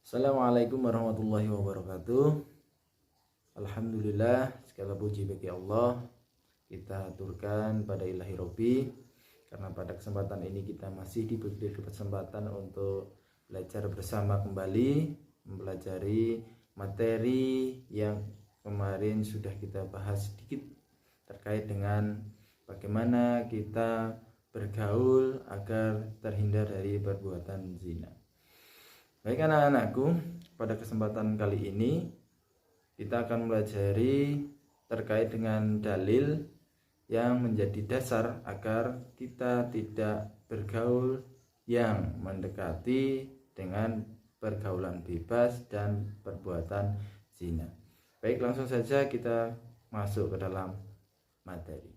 Assalamualaikum warahmatullahi wabarakatuh. Alhamdulillah, segala puji bagi Allah. Kita aturkan pada ilahi Robbi, karena pada kesempatan ini kita masih diberi kesempatan untuk belajar bersama kembali, mempelajari materi yang kemarin sudah kita bahas sedikit terkait dengan bagaimana kita bergaul agar terhindar dari perbuatan zina. Baik anak-anakku, pada kesempatan kali ini kita akan mempelajari terkait dengan dalil yang menjadi dasar agar kita tidak bergaul yang mendekati dengan pergaulan bebas dan perbuatan zina. Baik, langsung saja kita masuk ke dalam materi.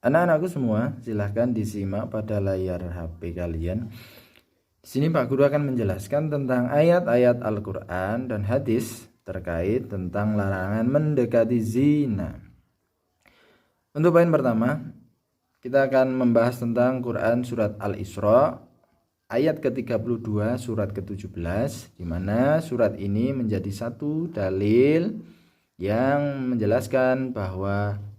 Anak-anakku semua, silahkan disimak pada layar HP kalian. Di sini Pak Guru akan menjelaskan tentang ayat-ayat Al-Quran dan hadis terkait tentang larangan mendekati zina. Untuk poin pertama, kita akan membahas tentang Quran surat Al-Isra ayat ke-32 surat ke-17, di mana surat ini menjadi satu dalil yang menjelaskan bahwa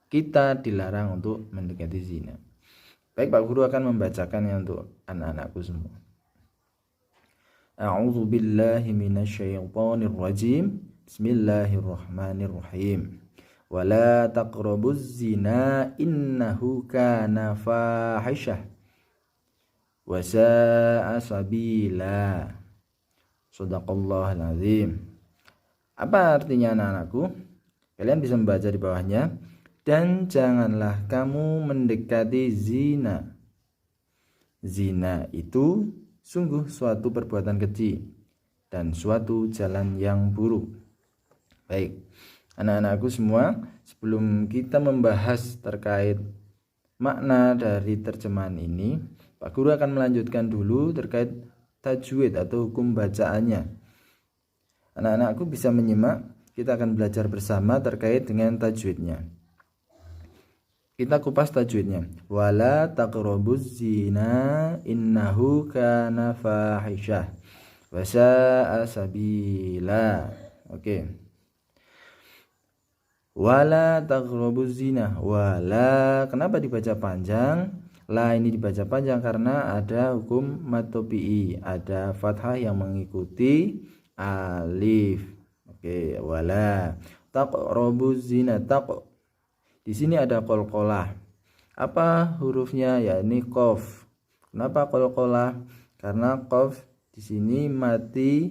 kita dilarang untuk mendekati zina. Baik, Pak Guru akan membacakannya untuk anak-anakku semua. A'udzu billahi minasyaitonir rajim. Bismillahirrahmanirrahim. Wala taqrabuz zina innahu kana fahisyah wa sa'a sabila. Shadaqallahul azim. Apa artinya anak-anakku? Kalian bisa membaca di bawahnya. Dan janganlah kamu mendekati zina. Zina itu sungguh suatu perbuatan keji dan suatu jalan yang buruk. Baik, anak-anakku semua, sebelum kita membahas terkait makna dari terjemahan ini, Pak Guru akan melanjutkan dulu terkait tajwid atau hukum bacaannya. Anak-anakku bisa menyimak, kita akan belajar bersama terkait dengan tajwidnya. Kita kupas tajwidnya. Wala taqrabuz zina innahu kana fahisyah wa sa'a sabila. Oke. Wala taqrabuz zina. Wala, kenapa dibaca panjang? La ini dibaca panjang karena ada hukum matobi'i, ada fathah yang mengikuti alif. Oke, wala taqrabuz zina. Di sini ada qalqalah. Apa hurufnya? Ya, ini qaf. Kenapa qalqalah? Karena qaf di sini mati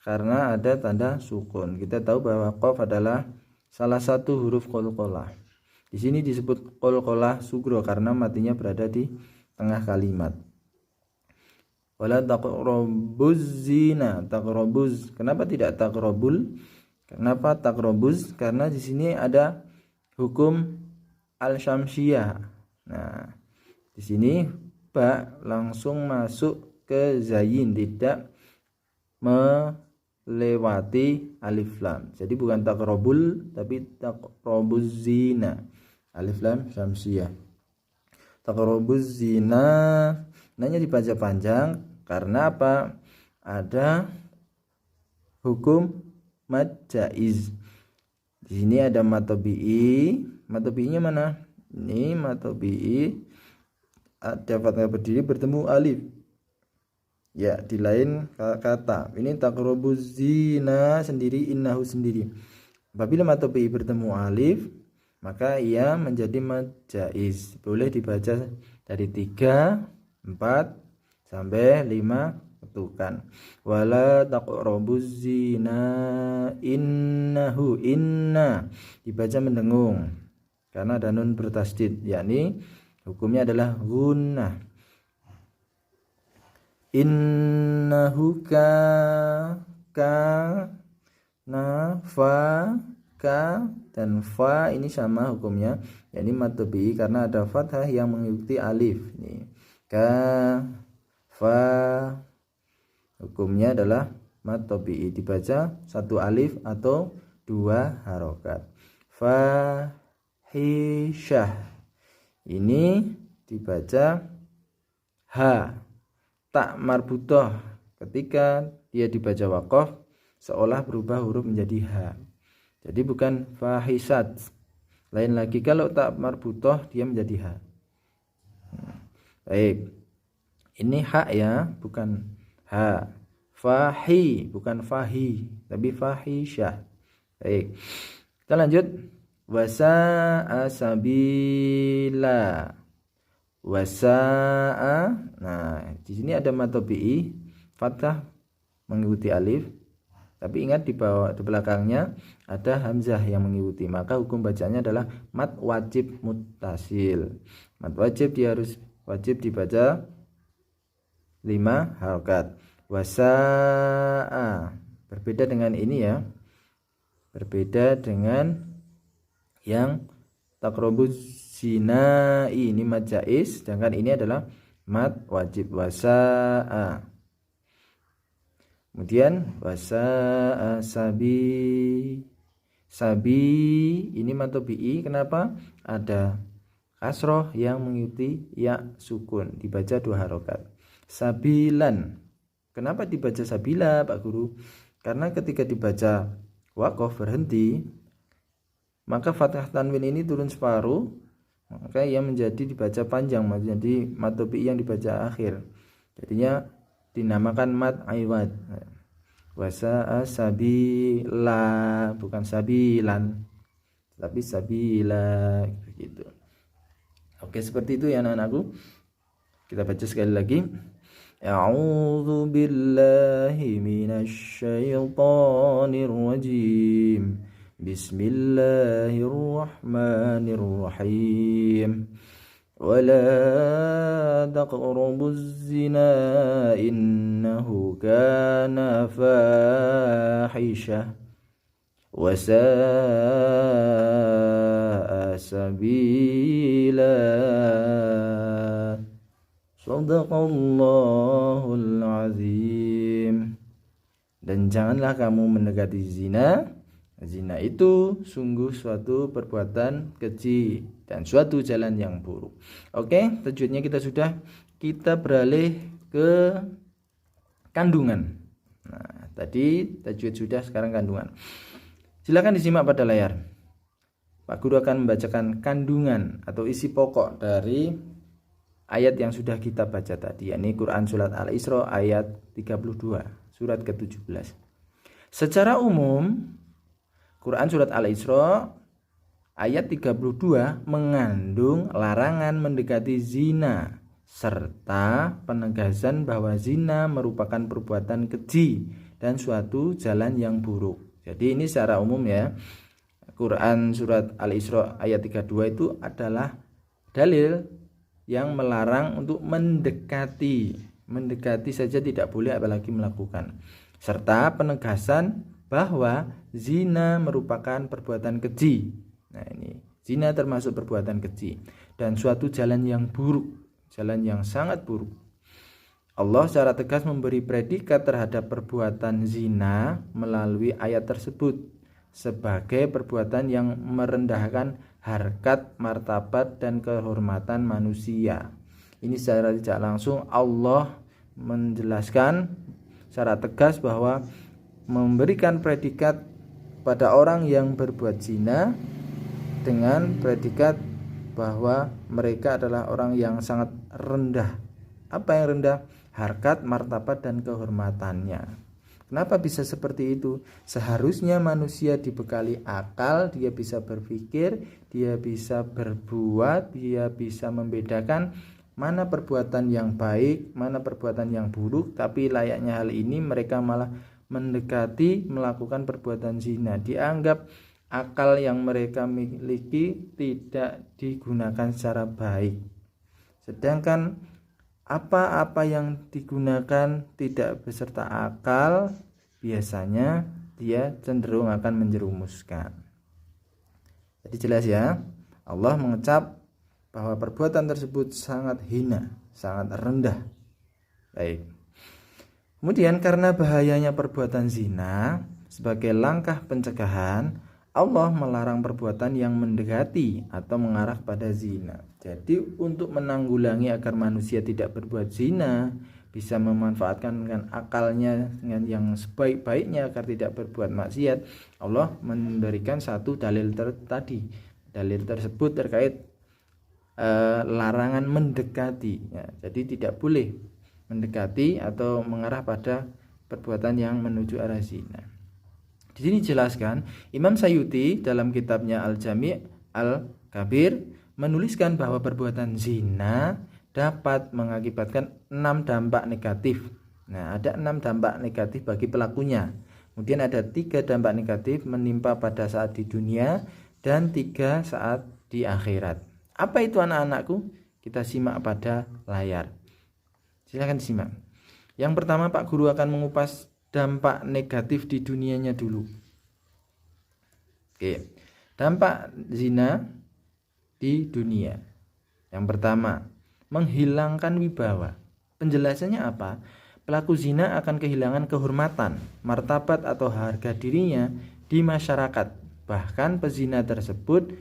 karena ada tanda sukun. Kita tahu bahwa qaf adalah salah satu huruf qalqalah. Di sini disebut qalqalah sugro karena matinya berada di tengah kalimat. Wala taqrabuz zina. Taqrabuz. Kenapa tidak taqrabul? Kenapa taqrabuz? Karena di sini ada hukum al-syamsiyah. Nah, di sini ba langsung masuk ke zayin, tidak melewati alif lam. Jadi bukan taqrabul tapi taqrabuz zina. Alif lam syamsiyah. Taqrabuz zina. Nanya dibaca panjang karena apa? Ada hukum mad jaiz. Di sini ada matobi'i. Matobi'inya mana? Ini matobi'i. Ada fathah berdiri bertemu alif. Ya, di lain kata. Ini taqrabuz zina sendiri, innahu sendiri. Apabila matobi'i bertemu alif, maka ia menjadi mad jaiz. Boleh dibaca dari 3, 4 sampai 5 ketukan. Wala taqrabuz zina innahu, inna dibaca mendengung karena ada nun bertasdid, yakni hukumnya adalah gunnah. Innahu na fa dan fa ini sama hukumnya, yakni mad tabi'i karena ada fathah yang mengikuti alif. Nih, fa hukumnya adalah mad tabi'i, dibaca satu alif atau 2 harokat. Fa fahisyah. Ini dibaca ha. Tak marbutoh ketika dia dibaca waqaf seolah berubah huruf menjadi ha. Jadi bukan fahisat. Lain lagi kalau tak marbutoh dia menjadi ha. Baik. Ini ha ya, bukan ha. Fahi bukan fahi, tapi fahisyah. Baik. Kita lanjut. Wasa'a sabila. Wasa'a. Nah, di sini ada mad tabi'i, fathah mengikuti alif. Tapi ingat di bawah, di belakangnya ada hamzah yang mengikuti. Maka hukum bacanya adalah mad wajib muttasil. Mad wajib dia harus wajib dibaca 5 harokat. Wasa'a. Berbeda dengan ini ya. Berbeda dengan yang taqrabuz zina, ini mad jaiz, sedangkan ini adalah mad wajib. Wasa'a. Kemudian wasa'a sabi. Sabi ini mad tabi'i. Kenapa? Ada kasroh yang mengikuti ya sukun, dibaca 2 harokat. Sabilan. Kenapa dibaca sabila Pak Guru? Karena ketika dibaca waqaf berhenti, maka fathah tanwin ini turun separuh, maka ia menjadi dibaca panjang, menjadi mad tabi'i yang dibaca akhir. Jadinya dinamakan mad aiwad. Wasa'a sabila, bukan sabilan, tapi sabila begitu. Oke, seperti itu ya anak-anakku. Kita baca sekali lagi. A'udzu billahi minasy syaithanir rajim. Bismillahirrahmanirrahim. Wala taqrabuz zina innahu kana fahisyah wa sa'a sabila. Shadaqallahul azim. Dan janganlah kamu mendekati zina. Zina itu sungguh suatu perbuatan keji dan suatu jalan yang buruk. Oke, tajwidnya kita sudah. Kita beralih ke kandungan. Nah, tadi tajwid sudah, sekarang kandungan. Silakan disimak pada layar. Pak Guru akan membacakan kandungan atau isi pokok dari ayat yang sudah kita baca tadi, yakni Quran surat Al-Isra ayat 32, surat ke-17. Secara umum, Quran surat Al-Isra ayat 32 mengandung larangan mendekati zina serta penegasan bahwa zina merupakan perbuatan keji dan suatu jalan yang buruk. Jadi ini secara umum ya. Quran surat Al-Isra ayat 32 itu adalah dalil yang melarang untuk mendekati saja tidak boleh, apalagi melakukan, serta penegasan bahwa zina merupakan perbuatan keji. Nah, ini zina termasuk perbuatan keji dan suatu jalan yang buruk, jalan yang sangat buruk. Allah secara tegas memberi predikat terhadap perbuatan zina melalui ayat tersebut sebagai perbuatan yang merendahkan harkat, martabat, dan kehormatan manusia. Ini secara tidak langsung Allah menjelaskan secara tegas bahwa memberikan predikat pada orang yang berbuat zina dengan predikat bahwa mereka adalah orang yang sangat rendah. Apa yang rendah? Harkat, martabat, dan kehormatannya. Kenapa bisa seperti itu? Seharusnya manusia dibekali akal, dia bisa berpikir, dia bisa berbuat, dia bisa membedakan mana perbuatan yang baik, mana perbuatan yang buruk. Tapi layaknya hal ini mereka malah mendekati melakukan perbuatan zina. Dianggap akal yang mereka miliki tidak digunakan secara baik. Sedangkan apa-apa yang digunakan tidak beserta akal, biasanya dia cenderung akan menjerumuskan. Jadi jelas ya, Allah mengecap bahwa perbuatan tersebut sangat hina, sangat rendah. Baik. Kemudian karena bahayanya perbuatan zina, sebagai langkah pencegahan, Allah melarang perbuatan yang mendekati atau mengarah pada zina. Jadi untuk menanggulangi agar manusia tidak berbuat zina, bisa memanfaatkan dengan akalnya dengan yang sebaik-baiknya agar tidak berbuat maksiat, Allah memberikan satu dalil tadi. Dalil tersebut terkait larangan mendekati ya. Jadi tidak boleh mendekati atau mengarah pada perbuatan yang menuju arah zina. Di sini jelaskan Imam Sayuti dalam kitabnya Al-Jami' Al-Kabir menuliskan bahwa perbuatan zina dapat mengakibatkan 6 dampak negatif. Nah, ada 6 dampak negatif bagi pelakunya. Kemudian ada 3 dampak negatif menimpa pada saat di dunia dan 3 saat di akhirat. Apa itu anak-anakku? Kita simak pada layar. Silakan disimak. Yang pertama, Pak Guru akan mengupas dampak negatif di dunianya dulu. Oke. Dampak zina di dunia. Yang pertama, menghilangkan wibawa. Penjelasannya apa? Pelaku zina akan kehilangan kehormatan, martabat atau harga dirinya di masyarakat. Bahkan pezina tersebut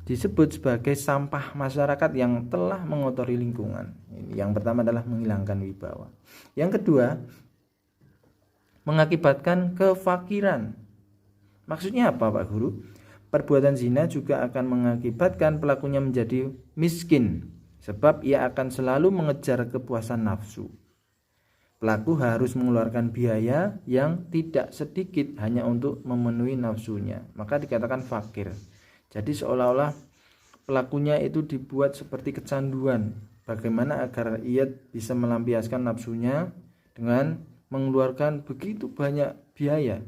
disebut sebagai sampah masyarakat yang telah mengotori lingkungan. Yang pertama adalah menghilangkan wibawa. Yang kedua, mengakibatkan kefakiran. Maksudnya apa, Pak Guru? Perbuatan zina juga akan mengakibatkan pelakunya menjadi miskin, sebab ia akan selalu mengejar kepuasan nafsu. Pelaku harus mengeluarkan biaya yang tidak sedikit hanya untuk memenuhi nafsunya, maka dikatakan fakir. Jadi seolah-olah pelakunya itu dibuat seperti kecanduan. Bagaimana agar ia bisa melampiaskan nafsunya dengan mengeluarkan begitu banyak biaya.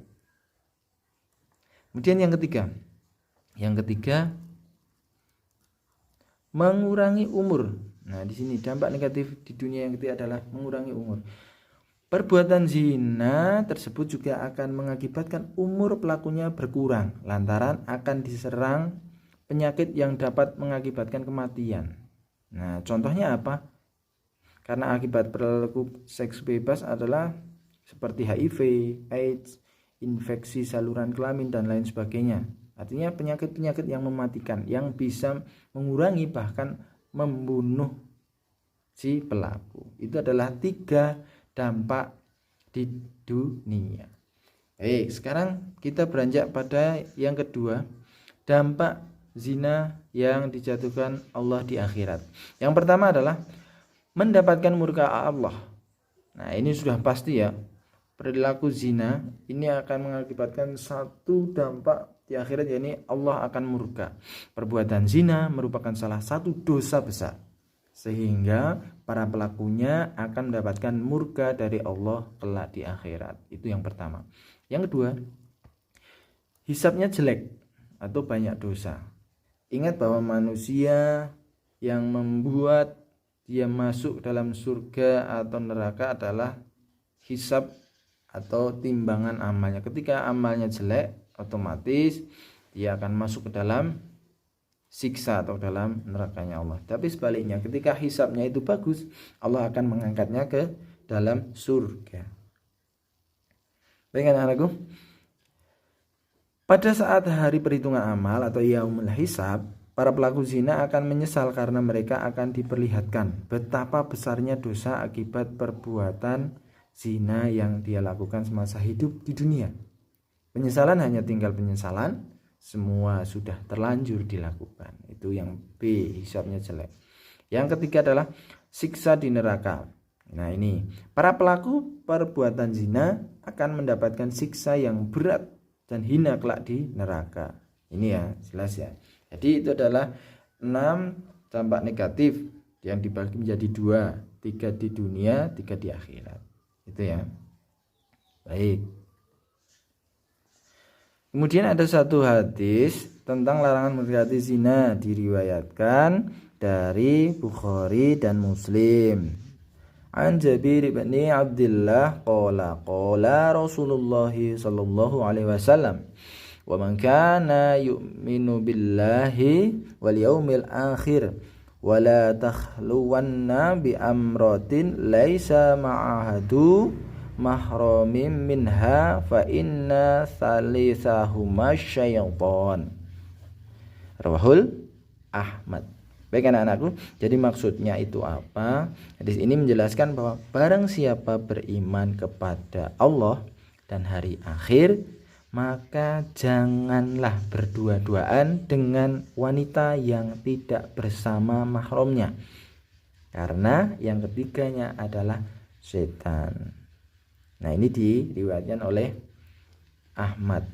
Kemudian yang ketiga mengurangi umur. Nah, di sini dampak negatif di dunia yang ketiga adalah mengurangi umur. Perbuatan zina tersebut juga akan mengakibatkan umur pelakunya berkurang lantaran akan diserang penyakit yang dapat mengakibatkan kematian. Nah, contohnya apa? Karena akibat perilaku seks bebas adalah seperti HIV, AIDS, infeksi saluran kelamin dan lain sebagainya. Artinya penyakit-penyakit yang mematikan yang bisa mengurangi bahkan membunuh si pelaku. Itu adalah 3 dampak di dunia. Baik, sekarang kita beranjak pada yang kedua, dampak zina yang dijatuhkan Allah di akhirat. Yang pertama adalah mendapatkan murka Allah. Nah, ini sudah pasti ya. Perilaku zina ini akan mengakibatkan satu dampak di akhirat, yakni Allah akan murka. Perbuatan zina merupakan salah satu dosa besar, sehingga para pelakunya akan mendapatkan murka dari Allah kelak di akhirat. Itu yang pertama. Yang kedua, hisabnya jelek atau banyak dosa. Ingat bahwa manusia yang membuat dia masuk dalam surga atau neraka adalah hisab atau timbangan amalnya. Ketika amalnya jelek, otomatis dia akan masuk ke dalam siksa atau dalam nerakanya Allah. Tapi sebaliknya, ketika hisabnya itu bagus, Allah akan mengangkatnya ke dalam surga. Baik anak-anakku, pada saat hari perhitungan amal atau yaumul hisab, para pelaku zina akan menyesal karena mereka akan diperlihatkan betapa besarnya dosa akibat perbuatan zina yang dia lakukan semasa hidup di dunia. Penyesalan hanya tinggal penyesalan, semua sudah terlanjur dilakukan. Itu yang B, hisabnya jelek. Yang ketiga adalah siksa di neraka. Nah, ini para pelaku perbuatan zina akan mendapatkan siksa yang berat dan hina kelak di neraka. Ini ya, jelas ya. Jadi itu adalah 6 dampak negatif yang dibagi menjadi 2, 3 di dunia, 3 di akhirat. Itu ya. Baik. Kemudian ada satu hadis tentang larangan mendekati zina, diriwayatkan dari Bukhari dan Muslim. An Jabir bin Abdullah qala Rasulullah sallallahu alaihi wasallam, wa man kana yu'minu billahi wal yaumil akhir wala takhluwanna bi amratin laisa ma'ahadu mahramin minha fa inna salisahuma syaitan. Rawahul Ahmad. Baik anak-anakku, jadi maksudnya itu apa? Hadis ini menjelaskan bahwa barang siapa beriman kepada Allah dan hari akhir, maka janganlah berdua-duaan dengan wanita yang tidak bersama mahramnya, karena yang ketiganya adalah setan. Nah, ini diriwayatkan oleh Ahmad.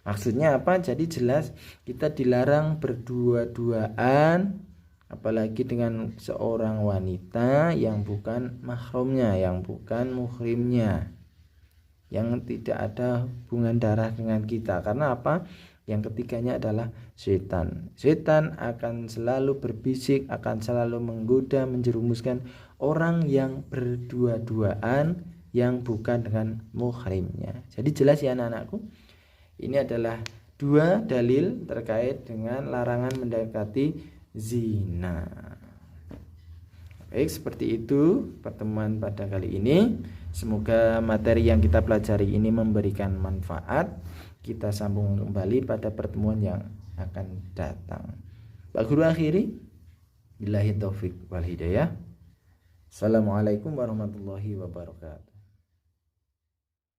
Maksudnya apa? Jadi jelas kita dilarang berdua-duaan, apalagi dengan seorang wanita yang bukan mahramnya, yang bukan muhrimnya, yang tidak ada hubungan darah dengan kita. Karena apa? Yang ketiganya adalah setan. Setan akan selalu berbisik, akan selalu menggoda, menjerumuskan orang yang berdua-duaan yang bukan dengan muhrimnya. Jadi jelas ya anak-anakku, ini adalah dua dalil terkait dengan larangan mendekati zina. Baik, seperti itu pertemuan pada kali ini. Semoga materi yang kita pelajari ini memberikan manfaat. Kita sambung kembali pada pertemuan yang akan datang. Pak Guru akhiri, billahi taufik wal hidayah. Assalamualaikum warahmatullahi wabarakatuh.